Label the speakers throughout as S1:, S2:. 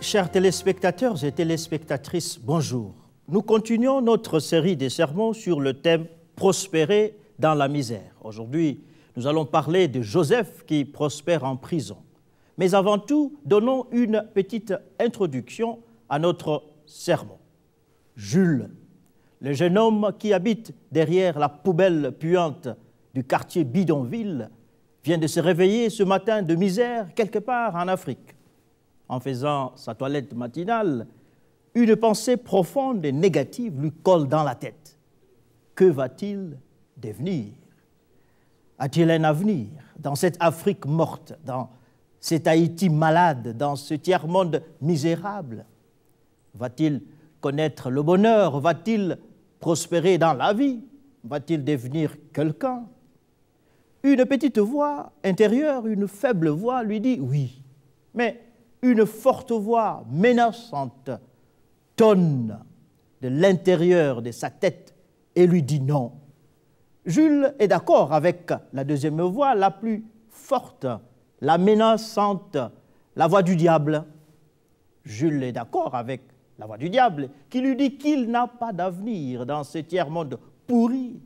S1: Chers téléspectateurs et téléspectatrices, bonjour. Nous continuons notre série des sermons sur le thème « Prospérer dans la misère ». Aujourd'hui, nous allons parler de Joseph qui prospère en prison. Mais avant tout, donnons une petite introduction à notre sermon. Jules, le jeune homme qui habite derrière la poubelle puante du quartier Bidonville, vient de se réveiller ce matin de misère quelque part en Afrique. En faisant sa toilette matinale, une pensée profonde et négative lui colle dans la tête. Que va-t-il devenir? A-t-il un avenir dans cette Afrique morte, dans cet Haïti malade, dans ce tiers-monde misérable? Va-t-il connaître le bonheur? Va-t-il prospérer dans la vie? Va-t-il devenir quelqu'un? Une petite voix intérieure, une faible voix lui dit oui, mais une forte voix menaçante tonne de l'intérieur de sa tête et lui dit non. Jules est d'accord avec la deuxième voix, la plus forte, la menaçante, la voix du diable. Jules est d'accord avec la voix du diable qui lui dit qu'il n'a pas d'avenir dans ce tiers-monde pourri.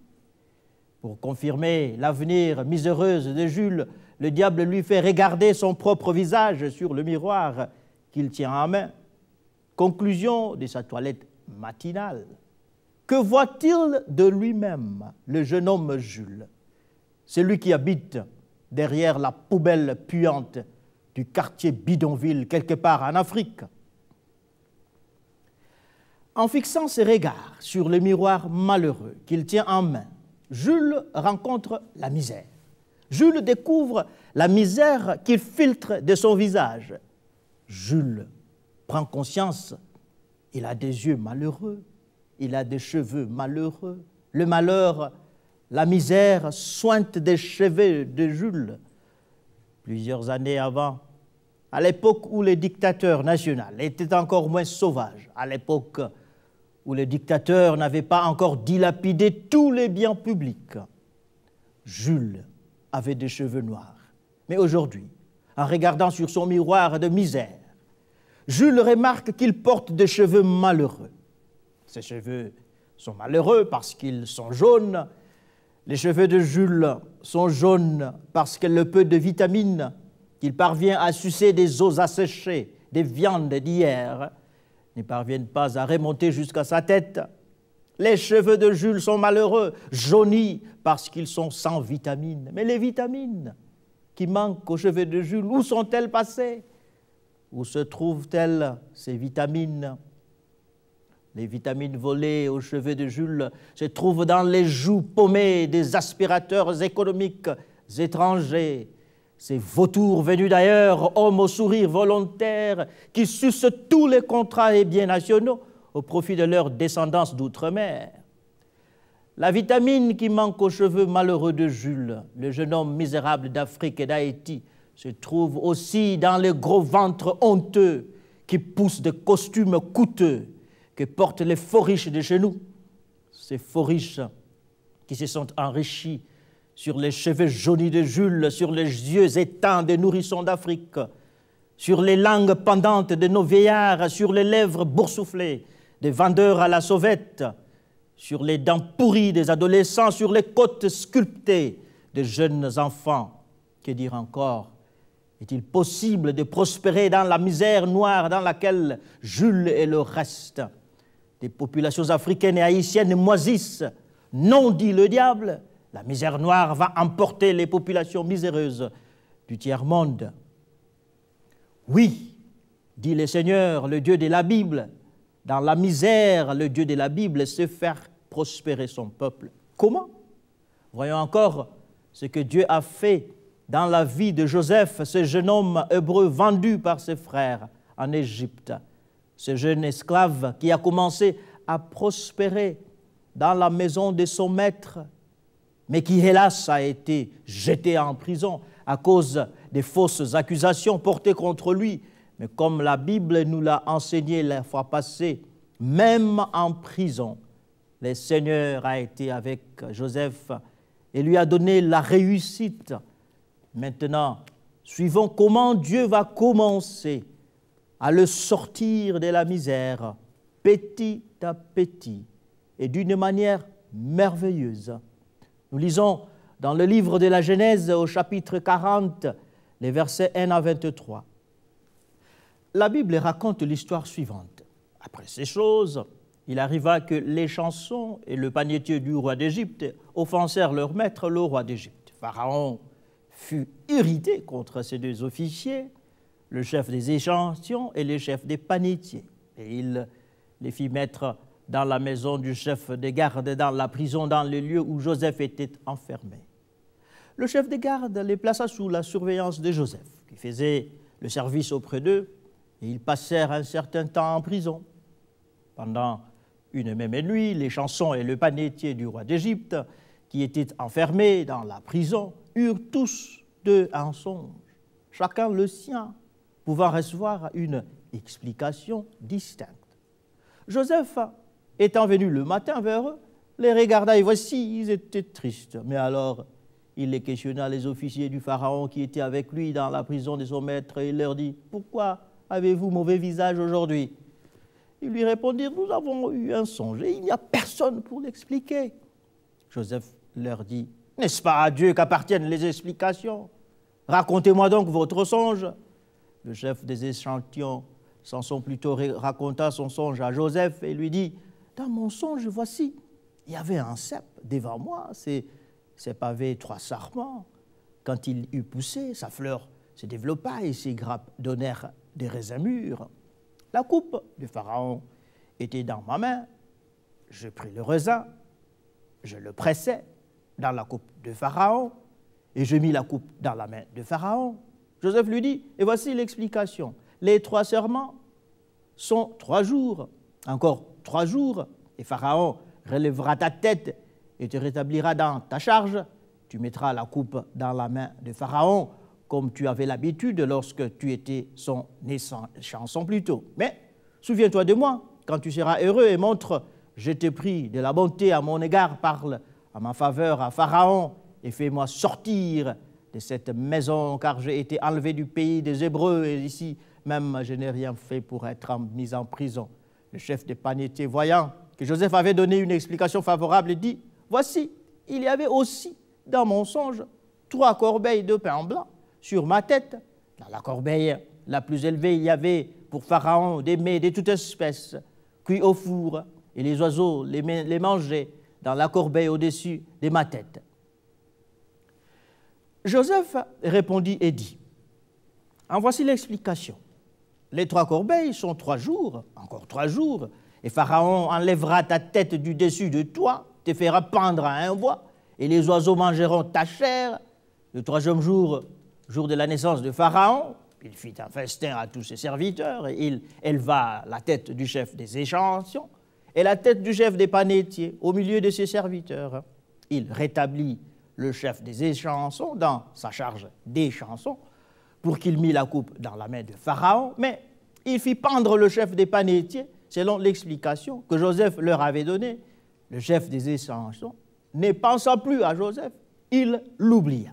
S1: Pour confirmer l'avenir miséreux de Jules, le diable lui fait regarder son propre visage sur le miroir qu'il tient en main. Conclusion de sa toilette matinale. Que voit-il de lui-même, le jeune homme Jules, celui qui habite derrière la poubelle puante du quartier Bidonville, quelque part en Afrique? En fixant ses regards sur le miroir malheureux qu'il tient en main, Jules rencontre la misère. Jules découvre la misère qu'il filtre de son visage. Jules prend conscience, il a des yeux malheureux, il a des cheveux malheureux. Le malheur, la misère sointe des cheveux de Jules. Plusieurs années avant, à l'époque où le dictateur national était encore moins sauvage, à l'époque où le dictateur n'avait pas encore dilapidé tous les biens publics, Jules avait des cheveux noirs. Mais aujourd'hui, en regardant sur son miroir de misère, Jules remarque qu'il porte des cheveux malheureux. Ces cheveux sont malheureux parce qu'ils sont jaunes. Les cheveux de Jules sont jaunes parce que le peu de vitamines qu'il parvient à sucer des os asséchés, des viandes d'hier, ne parviennent pas à remonter jusqu'à sa tête. Les cheveux de Jules sont malheureux, jaunis parce qu'ils sont sans vitamines. Mais les vitamines qui manquent aux cheveux de Jules, où sont-elles passées? Où se trouvent-elles, ces vitamines? Les vitamines volées aux cheveux de Jules se trouvent dans les joues paumées des aspirateurs économiques étrangers, ces vautours venus d'ailleurs, hommes au sourire volontaire, qui sucent tous les contrats et biens nationaux au profit de leur descendance d'outre-mer. La vitamine qui manque aux cheveux malheureux de Jules, le jeune homme misérable d'Afrique et d'Haïti, se trouve aussi dans les gros ventres honteux qui poussent des costumes coûteux que portent les faux riches de chez nous. Ces faux riches qui se sont enrichis sur les cheveux jaunis de Jules, sur les yeux éteints des nourrissons d'Afrique, sur les langues pendantes de nos vieillards, sur les lèvres boursouflées des vendeurs à la sauvette, sur les dents pourries des adolescents, sur les côtes sculptées des jeunes enfants. Que dire encore? Est-il possible de prospérer dans la misère noire dans laquelle Jules et le reste des populations africaines et haïtiennes moisissent? Non, dit le diable, la misère noire va emporter les populations miséreuses du tiers-monde. Oui, dit le Seigneur, le Dieu de la Bible, dans la misère, le Dieu de la Bible sait faire prospérer son peuple. Comment? Voyons encore ce que Dieu a fait dans la vie de Joseph, ce jeune homme hébreu vendu par ses frères en Égypte. Ce jeune esclave qui a commencé à prospérer dans la maison de son maître, mais qui, hélas, a été jeté en prison à cause des fausses accusations portées contre lui. Mais comme la Bible nous l'a enseigné la fois passée, même en prison, le Seigneur a été avec Joseph et lui a donné la réussite. Maintenant, suivons comment Dieu va commencer à le sortir de la misère, petit à petit, et d'une manière merveilleuse. Nous lisons dans le livre de la Genèse, au chapitre 40, les versets 1 à 23. La Bible raconte l'histoire suivante. Après ces choses, il arriva que les chansons et le panetier du roi d'Égypte offensèrent leur maître, le roi d'Égypte. Pharaon fut irrité contre ces deux officiers, le chef des échantillons et le chef des panetiers. Et il les fit mettre dans la maison du chef des gardes, dans la prison, dans le lieu où Joseph était enfermé. Le chef des gardes les plaça sous la surveillance de Joseph, qui faisait le service auprès d'eux, et ils passèrent un certain temps en prison. Pendant une même nuit, les chansons et le panetier du roi d'Égypte, qui étaient enfermés dans la prison, eurent tous deux un songe, chacun le sien, pouvant recevoir une explication distincte. Joseph, étant venu le matin vers eux, les regarda et voici, ils étaient tristes. Mais alors, il les questionna, les officiers du Pharaon qui étaient avec lui dans la prison de son maître, et il leur dit « Pourquoi avez-vous mauvais visage aujourd'hui ?» Ils lui répondirent « Nous avons eu un songe et il n'y a personne pour l'expliquer. » Joseph leur dit « N'est-ce pas à Dieu qu'appartiennent les explications? Racontez-moi donc votre songe. » Le chef des échantillons, Samson plutôt, raconta son songe à Joseph et lui dit « Dans mon songe, voici, il y avait un cep devant moi, ces cep avait 3 sarments. Quand il eut poussé, sa fleur se développa et ses grappes donnèrent des raisins mûrs. La coupe du Pharaon était dans ma main. Je pris le raisin, je le pressai dans la coupe de Pharaon et je mis la coupe dans la main de Pharaon. » Joseph lui dit, et voici l'explication. Les 3 serments sont 3 jours, encore 3 jours, et Pharaon relèvera ta tête et te rétablira dans ta charge. Tu mettras la coupe dans la main de Pharaon, comme tu avais l'habitude lorsque tu étais son chanson plus tôt. Mais souviens-toi de moi, quand tu seras heureux et montre, je t'ai pris de la bonté à mon égard, parle à ma faveur à Pharaon et fais-moi sortir de cette maison, car j'ai été enlevé du pays des Hébreux et ici même je n'ai rien fait pour être mis en prison. Le chef des panetiers, voyant que Joseph avait donné une explication favorable, dit « Voici, il y avait aussi dans mon songe 3 corbeilles de pain blanc sur ma tête. Dans la corbeille la plus élevée, il y avait pour Pharaon des mets de toute espèce, cuits au four, et les oiseaux les mangeaient dans la corbeille au-dessus de ma tête. » Joseph répondit et dit « En voici l'explication. Les 3 corbeilles sont 3 jours, encore 3 jours, et Pharaon enlèvera ta tête du dessus de toi, te fera pendre à un bois, et les oiseaux mangeront ta chair. Le 3e jour, jour de la naissance de Pharaon, il fit un festin à tous ses serviteurs, et il éleva la tête du chef des échantillons et la tête du chef des panetiers au milieu de ses serviteurs. Il rétablit le chef des échantillons dans sa charge des chansons pour qu'il mît la coupe dans la main de Pharaon, mais il fit pendre le chef des panetiers selon l'explication que Joseph leur avait donnée. Le chef des échantillons, ne pensant plus à Joseph, il l'oublia.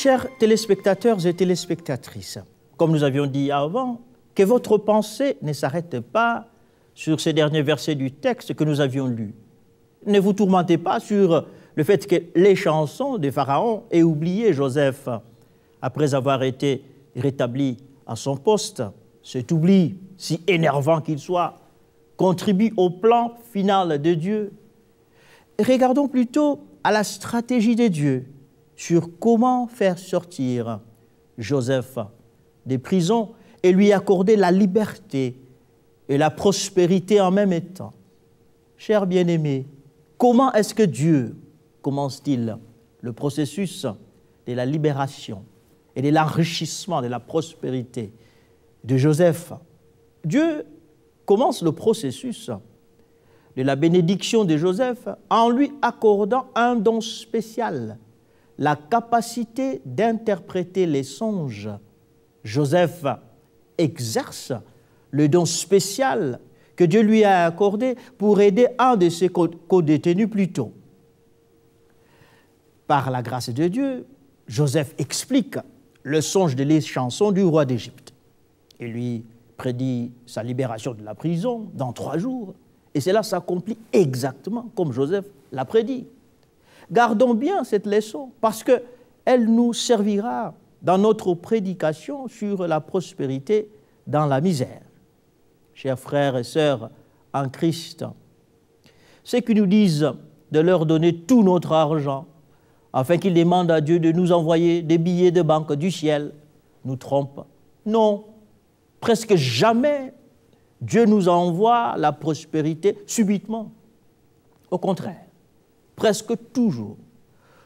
S1: Chers téléspectateurs et téléspectatrices, comme nous avions dit avant, que votre pensée ne s'arrête pas sur ces derniers versets du texte que nous avions lus. Ne vous tourmentez pas sur le fait que les chansons de Pharaon aient oublié Joseph après avoir été rétabli à son poste. Cet oubli, si énervant qu'il soit, contribue au plan final de Dieu. Regardons plutôt à la stratégie de Dieu sur comment faire sortir Joseph des prisons et lui accorder la liberté et la prospérité en même temps. Chers bien-aimés, comment est-ce que Dieu commence-t-il le processus de la libération et de l'enrichissement, de la prospérité de Joseph? Dieu commence le processus de la bénédiction de Joseph en lui accordant un don spécial, la capacité d'interpréter les songes. Joseph exerce le don spécial que Dieu lui a accordé pour aider un de ses co-détenus plus tôt. Par la grâce de Dieu, Joseph explique le songe de les chansons du roi d'Égypte. Il lui prédit sa libération de la prison dans 3 jours. Et cela s'accomplit exactement comme Joseph l'a prédit. Gardons bien cette leçon parce qu'elle nous servira dans notre prédication sur la prospérité dans la misère. Chers frères et sœurs en Christ, ceux qui nous disent de leur donner tout notre argent afin qu'ils demandent à Dieu de nous envoyer des billets de banque du ciel nous trompent. Non, presque jamais Dieu nous envoie la prospérité subitement. Au contraire, presque toujours,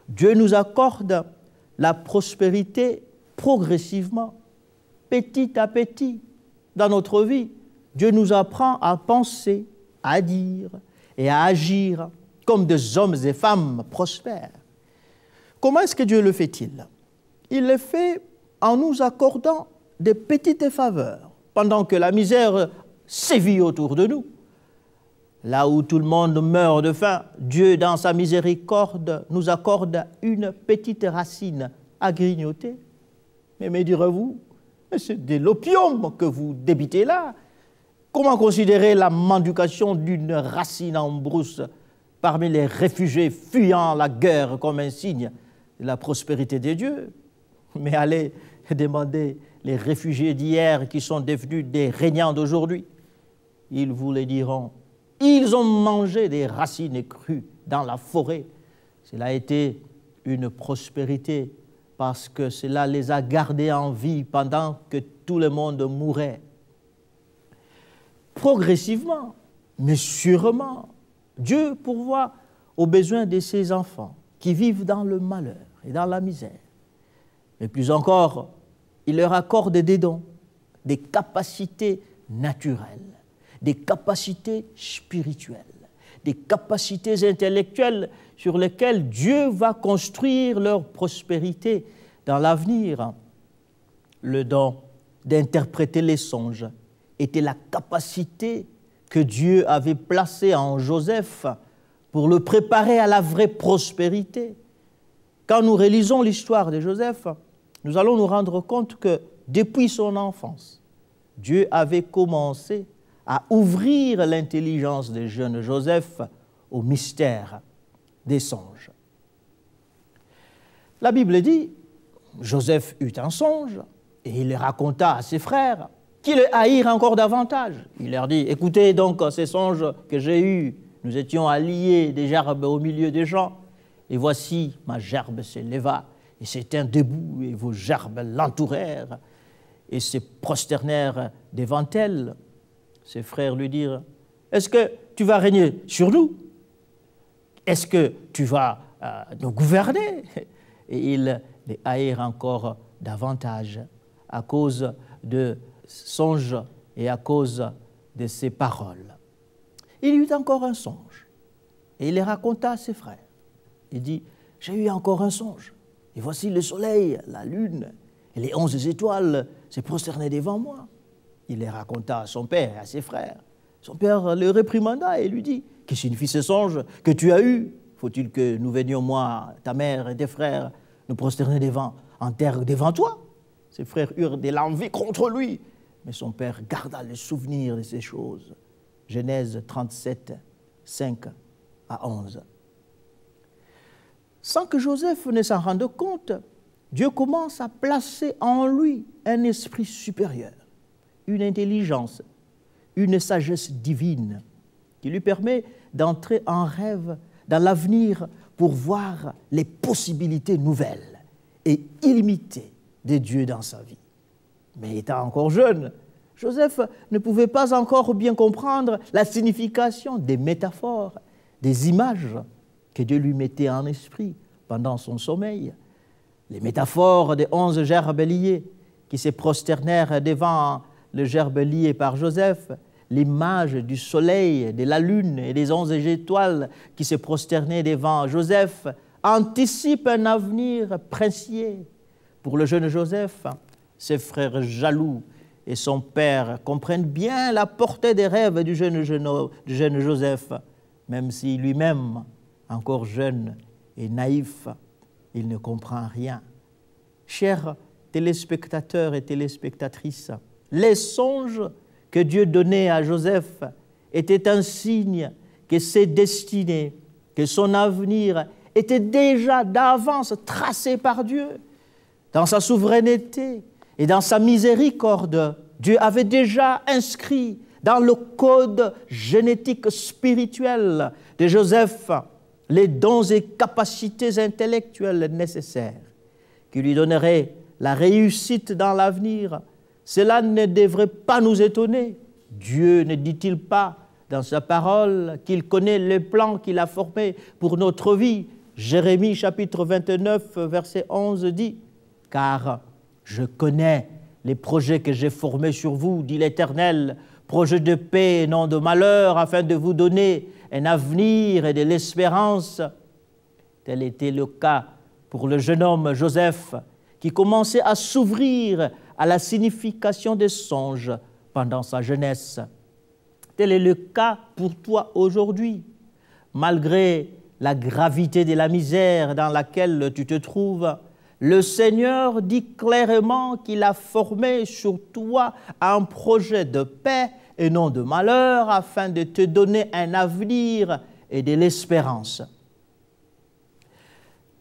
S1: Dieu nous accorde la prospérité progressivement, petit à petit, dans notre vie. Dieu nous apprend à penser, à dire et à agir comme des hommes et femmes prospères. Comment est-ce que Dieu le fait-il? Il le fait en nous accordant des petites faveurs, pendant que la misère sévit autour de nous. Là où tout le monde meurt de faim, Dieu, dans sa miséricorde, nous accorde une petite racine à grignoter. Mais me direz-vous, c'est de l'opium que vous débitez là. Comment considérer la mendication d'une racine en brousse parmi les réfugiés fuyant la guerre comme un signe de la prospérité de Dieu? Mais allez demander les réfugiés d'hier qui sont devenus des régnants d'aujourd'hui. Ils vous le diront. Ils ont mangé des racines crues dans la forêt. Cela a été une prospérité parce que cela les a gardés en vie pendant que tout le monde mourait. Progressivement, mais sûrement, Dieu pourvoit aux besoins de ses enfants qui vivent dans le malheur et dans la misère. Mais plus encore, il leur accorde des dons, des capacités naturelles, des capacités spirituelles, des capacités intellectuelles sur lesquelles Dieu va construire leur prospérité dans l'avenir. Le don d'interpréter les songes était la capacité que Dieu avait placée en Joseph pour le préparer à la vraie prospérité. Quand nous réalisons l'histoire de Joseph, nous allons nous rendre compte que depuis son enfance, Dieu avait commencé à ouvrir l'intelligence du jeune Joseph au mystère des songes. La Bible dit, Joseph eut un songe et il le raconta à ses frères qui le haïrent encore davantage. Il leur dit, écoutez donc ces songes que j'ai eus, nous étions alliés des gerbes au milieu des champs et voici ma gerbe s'éleva et s'étint debout et vos gerbes l'entourèrent et se prosternèrent devant elle. Ses frères lui dirent, est-ce que tu vas régner sur nous? Est-ce que tu vas nous gouverner? Et ils les haïrent encore davantage à cause de songes et à cause de ses paroles. Il eut encore un songe et il les raconta à ses frères. Il dit, j'ai eu encore un songe et voici le soleil, la lune et les 11 étoiles se prosternaient devant moi. Il les raconta à son père et à ses frères. Son père le réprimanda et lui dit, que signifie ce songe que tu as eu? Faut-il que nous venions, moi, ta mère et tes frères, nous prosterner en terre devant toi? Ses frères eurent de l'envie contre lui, Mais son père garda le souvenir de ces choses. Genèse 37, 5 à 11. Sans que Joseph ne s'en rende compte, Dieu commence à placer en lui un esprit supérieur, une intelligence, une sagesse divine qui lui permet d'entrer en rêve dans l'avenir pour voir les possibilités nouvelles et illimitées de Dieu dans sa vie. Mais étant encore jeune, Joseph ne pouvait pas encore bien comprendre la signification des métaphores, des images que Dieu lui mettait en esprit pendant son sommeil. Les métaphores des 11 gerbes liés qui se prosternèrent devant le gerbe lié par Joseph, l'image du soleil, de la lune et des 11 étoiles qui se prosternaient devant Joseph anticipent un avenir princier. Pour le jeune Joseph, ses frères jaloux et son père comprennent bien la portée des rêves du jeune Joseph, même si lui-même, encore jeune et naïf, il ne comprend rien. Chers téléspectateurs et téléspectatrices, les songes que Dieu donnait à Joseph étaient un signe que ses destinées, que son avenir était déjà d'avance tracé par Dieu. Dans sa souveraineté et dans sa miséricorde, Dieu avait déjà inscrit dans le code génétique spirituel de Joseph les dons et capacités intellectuelles nécessaires qui lui donneraient la réussite dans l'avenir. Cela ne devrait pas nous étonner. Dieu ne dit-il pas dans sa parole qu'il connaît les plans qu'il a formés pour notre vie? Jérémie chapitre 29, verset 11 dit « Car je connais les projets que j'ai formés sur vous, dit l'Éternel, projets de paix et non de malheur, afin de vous donner un avenir et de l'espérance. » Tel était le cas pour le jeune homme Joseph, qui commençait à s'ouvrir à la signification des songes pendant sa jeunesse. Tel est le cas pour toi aujourd'hui. Malgré la gravité de la misère dans laquelle tu te trouves, le Seigneur dit clairement qu'il a formé sur toi un projet de paix et non de malheur, afin de te donner un avenir et de l'espérance.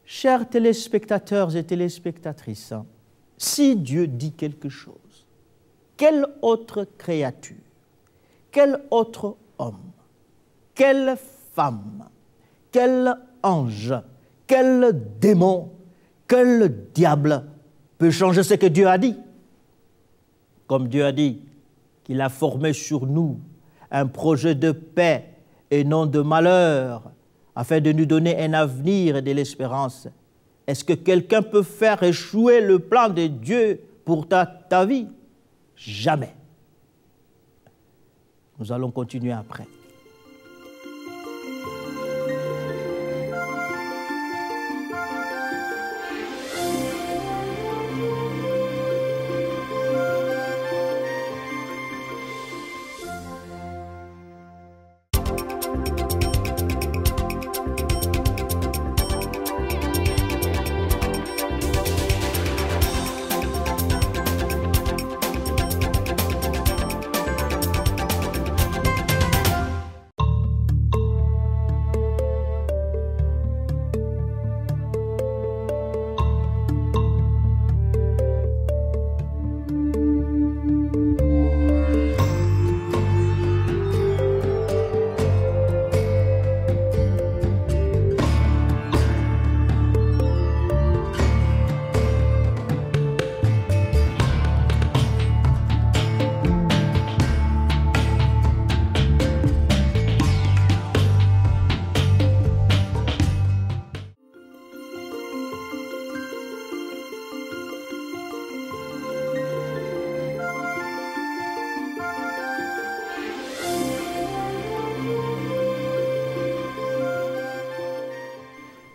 S1: Chers téléspectateurs et téléspectatrices, si Dieu dit quelque chose, quelle autre créature, quel autre homme, quelle femme, quel ange, quel démon, quel diable peut changer ce que Dieu a dit? Comme Dieu a dit qu'il a formé sur nous un projet de paix et non de malheur, afin de nous donner un avenir et de l'espérance. Est-ce que quelqu'un peut faire échouer le plan de Dieu pour ta vie? Jamais. Nous allons continuer après.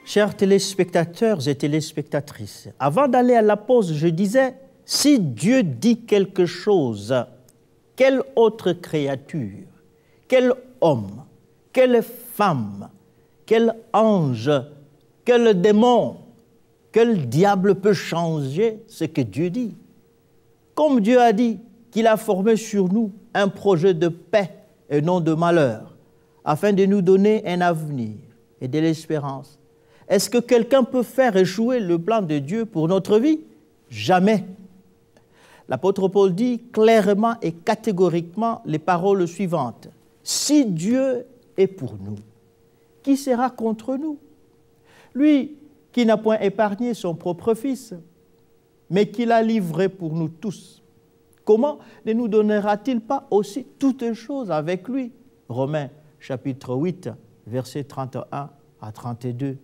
S1: Chers téléspectateurs et téléspectatrices, avant d'aller à la pause, je disais, si Dieu dit quelque chose, quelle autre créature, quel homme, quelle femme, quel ange, quel démon, quel diable peut changer ce que Dieu dit? Comme Dieu a dit, qu'il a formé sur nous un projet de paix et non de malheur, afin de nous donner un avenir et de l'espérance. Est-ce que quelqu'un peut faire échouer le plan de Dieu pour notre vie? Jamais. L'apôtre Paul dit clairement et catégoriquement les paroles suivantes. Si Dieu est pour nous, qui sera contre nous? Lui qui n'a point épargné son propre Fils, mais qui l'a livré pour nous tous, comment ne nous donnera-t-il pas aussi toutes choses avec lui? Romains chapitre 8, versets 31 à 32.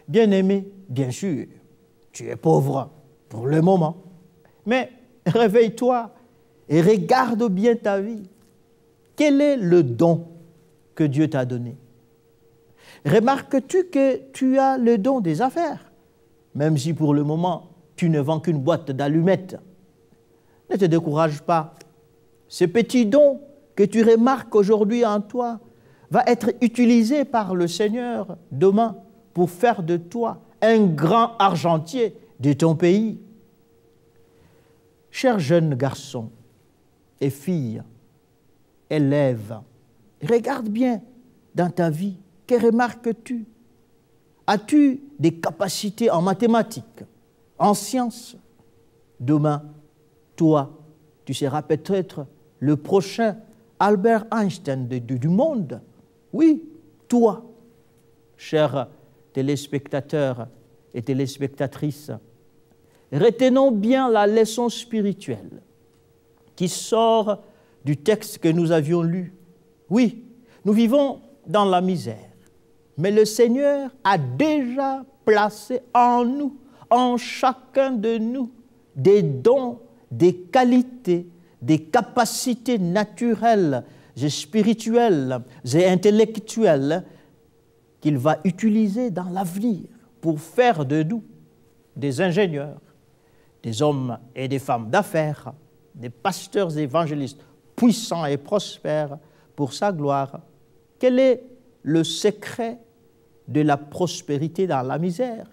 S1: Bien-aimé, bien sûr, tu es pauvre pour le moment, mais réveille-toi et regarde bien ta vie. Quel est le don que Dieu t'a donné? Remarques-tu que tu as le don des affaires, même si pour le moment tu ne vends qu'une boîte d'allumettes? Ne te décourage pas. Ce petit don que tu remarques aujourd'hui en toi va être utilisé par le Seigneur demain pour faire de toi un grand argentier de ton pays. Chers jeunes garçons et filles, élèves, regarde bien dans ta vie. Que remarques-tu? As-tu des capacités en mathématiques, en sciences? Demain, toi, tu seras peut-être le prochain Albert Einstein du monde. Oui, toi, chers téléspectateurs et téléspectatrices, retenons bien la leçon spirituelle qui sort du texte que nous avions lu. Oui, nous vivons dans la misère, mais le Seigneur a déjà placé en nous, en chacun de nous, des dons, des qualités, des capacités naturelles et spirituelles et intellectuelles qu'il va utiliser dans l'avenir pour faire de nous des ingénieurs, des hommes et des femmes d'affaires, des pasteurs et évangélistes puissants et prospères pour sa gloire. Quel est le secret de la prospérité dans la misère?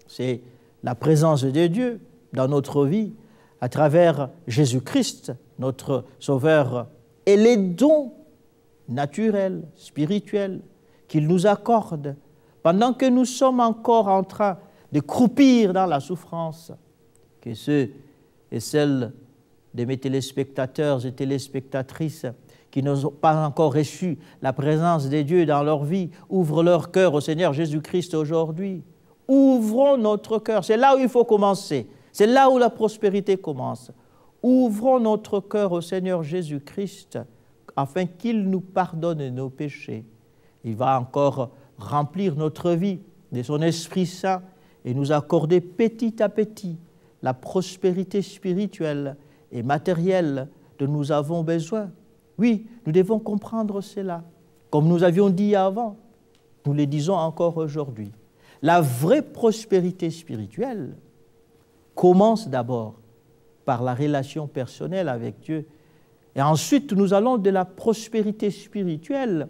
S1: C'est la présence de Dieu dans notre vie à travers Jésus-Christ, notre Sauveur, et les dons naturels, spirituels qu'il nous accorde pendant que nous sommes encore en train de croupir dans la souffrance. Que ceux et celles de mes téléspectateurs et téléspectatrices qui n'ont pas encore reçu la présence de Dieu dans leur vie ouvrent leur cœur au Seigneur Jésus-Christ aujourd'hui. Ouvrons notre cœur, c'est là où il faut commencer, c'est là où la prospérité commence. Ouvrons notre cœur au Seigneur Jésus-Christ afin qu'il nous pardonne nos péchés. Il va encore remplir notre vie de son Esprit Saint et nous accorder petit à petit la prospérité spirituelle et matérielle dont nous avons besoin. Oui, nous devons comprendre cela. Comme nous avions dit avant, nous le disons encore aujourd'hui. La vraie prospérité spirituelle commence d'abord par la relation personnelle avec Dieu. Et ensuite, nous allons de la prospérité spirituelle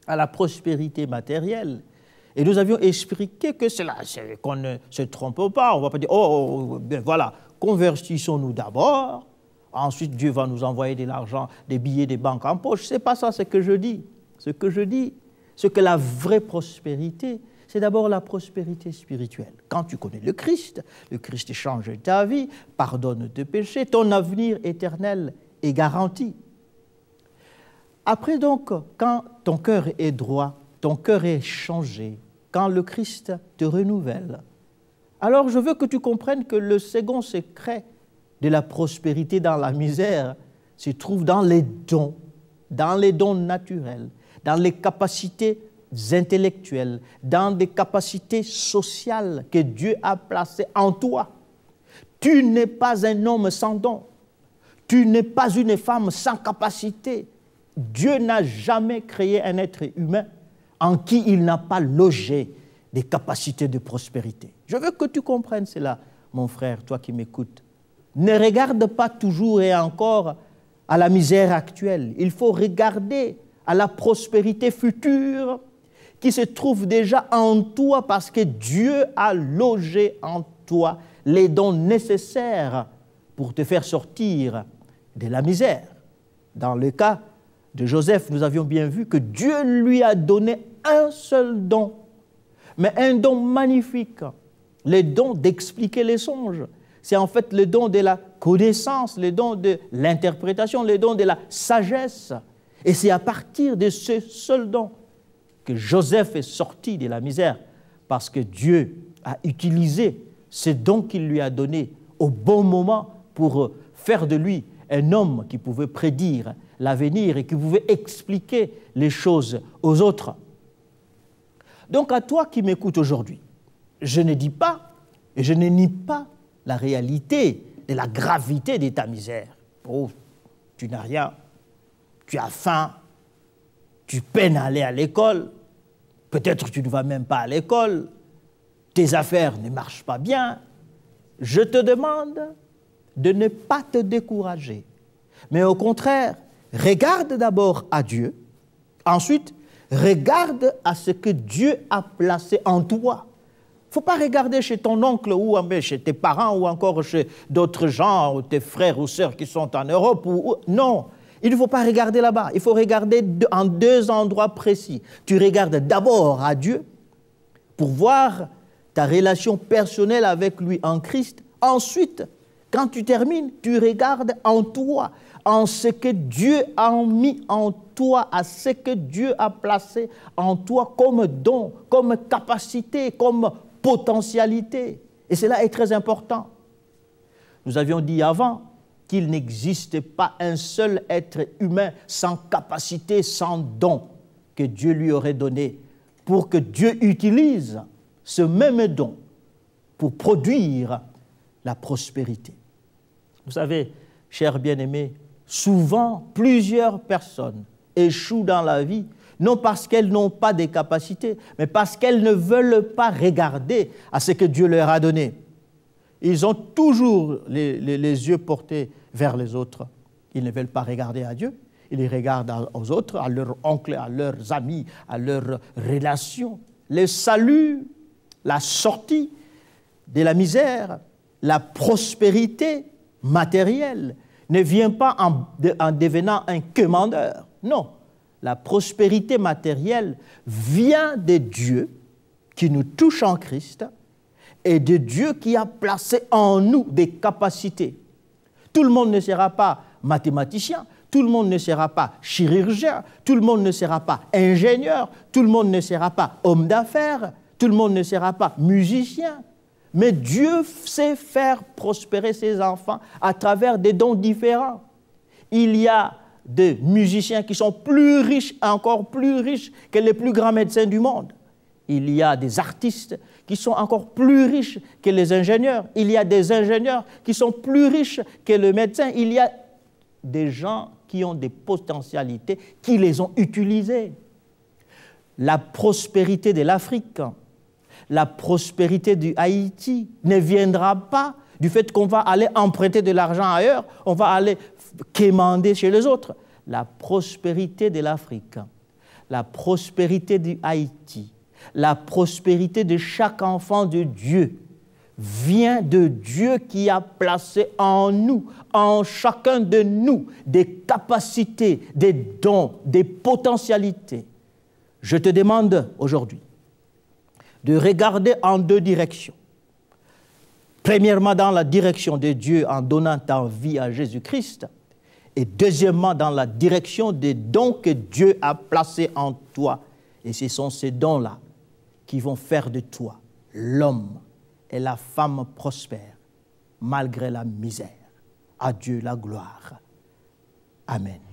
S1: à la prospérité matérielle. Et nous avions expliqué que c'est qu'on ne se trompe pas. On ne va pas dire, ben voilà, convertissons-nous d'abord, ensuite Dieu va nous envoyer de l'argent, des billets, des banques en poche. Ce n'est pas ça ce que je dis. Ce que je dis, c'est que la vraie prospérité, c'est d'abord la prospérité spirituelle. Quand tu connais le Christ change ta vie, pardonne tes péchés, ton avenir éternel est garanti. Après donc, quand ton cœur est droit, ton cœur est changé, quand le Christ te renouvelle, alors je veux que tu comprennes que le second secret de la prospérité dans la misère se trouve dans les dons naturels, dans les capacités intellectuelles, dans des capacités sociales que Dieu a placées en toi. Tu n'es pas un homme sans don, tu n'es pas une femme sans capacité. Dieu n'a jamais créé un être humain en qui il n'a pas logé des capacités de prospérité. Je veux que tu comprennes cela, mon frère, toi qui m'écoutes. Ne regarde pas toujours et encore à la misère actuelle. Il faut regarder à la prospérité future qui se trouve déjà en toi parce que Dieu a logé en toi les dons nécessaires pour te faire sortir de la misère. Dans le cas de Joseph, nous avions bien vu que Dieu lui a donné un seul don, mais un don magnifique, le don d'expliquer les songes. C'est en fait le don de la connaissance, le don de l'interprétation, le don de la sagesse. Et c'est à partir de ce seul don que Joseph est sorti de la misère, parce que Dieu a utilisé ce don qu'il lui a donné au bon moment pour faire de lui un homme qui pouvait prédire l'avenir et qui pouvait expliquer les choses aux autres. Donc à toi qui m'écoutes aujourd'hui, je ne dis pas et je ne nie pas la réalité de la gravité de ta misère. Oh, tu n'as rien, tu as faim, tu peines à aller à l'école, peut-être tu ne vas même pas à l'école, tes affaires ne marchent pas bien. Je te demande de ne pas te décourager, mais au contraire, regarde d'abord à Dieu, ensuite, regarde à ce que Dieu a placé en toi. Il ne faut pas regarder chez ton oncle ou chez tes parents ou encore chez d'autres gens, ou tes frères ou sœurs qui sont en Europe. Non, il ne faut pas regarder là-bas. Il faut regarder en deux endroits précis. Tu regardes d'abord à Dieu pour voir ta relation personnelle avec lui en Christ. Ensuite, quand tu termines, tu regardes en toi, en ce que Dieu a mis en toi, à ce que Dieu a placé en toi comme don, comme capacité, comme potentialité. Et cela est très important. Nous avions dit avant qu'il n'existe pas un seul être humain sans capacité, sans don que Dieu lui aurait donné pour que Dieu utilise ce même don pour produire la prospérité. Vous savez, chers bien-aimés, souvent plusieurs personnes échouent dans la vie, non parce qu'elles n'ont pas de capacités, mais parce qu'elles ne veulent pas regarder à ce que Dieu leur a donné. Ils ont toujours les yeux portés vers les autres. Ils ne veulent pas regarder à Dieu, ils regardent aux autres, à leurs oncles, à leurs amis, à leurs relations. Le salut, la sortie de la misère, la prospérité matérielle ne vient pas en devenant un commandeur. Non, la prospérité matérielle vient de Dieu qui nous touche en Christ et de Dieu qui a placé en nous des capacités. Tout le monde ne sera pas mathématicien, tout le monde ne sera pas chirurgien, tout le monde ne sera pas ingénieur, tout le monde ne sera pas homme d'affaires, tout le monde ne sera pas musicien. Mais Dieu sait faire prospérer ses enfants à travers des dons différents. Il y a des musiciens qui sont plus riches, encore plus riches que les plus grands médecins du monde. Il y a des artistes qui sont encore plus riches que les ingénieurs. Il y a des ingénieurs qui sont plus riches que les médecins. Il y a des gens qui ont des potentialités, qui les ont utilisées. La prospérité de l'Afrique, la prospérité du Haïti ne viendra pas du fait qu'on va aller emprunter de l'argent ailleurs, on va aller quémander chez les autres. La prospérité de l'Afrique, la prospérité du Haïti, la prospérité de chaque enfant de Dieu vient de Dieu qui a placé en nous, en chacun de nous, des capacités, des dons, des potentialités. Je te demande aujourd'hui de regarder en deux directions. Premièrement, dans la direction de Dieu en donnant ta vie à Jésus-Christ, et deuxièmement, dans la direction des dons que Dieu a placés en toi. Et ce sont ces dons-là qui vont faire de toi l'homme et la femme prospère, malgré la misère. À Dieu la gloire. Amen.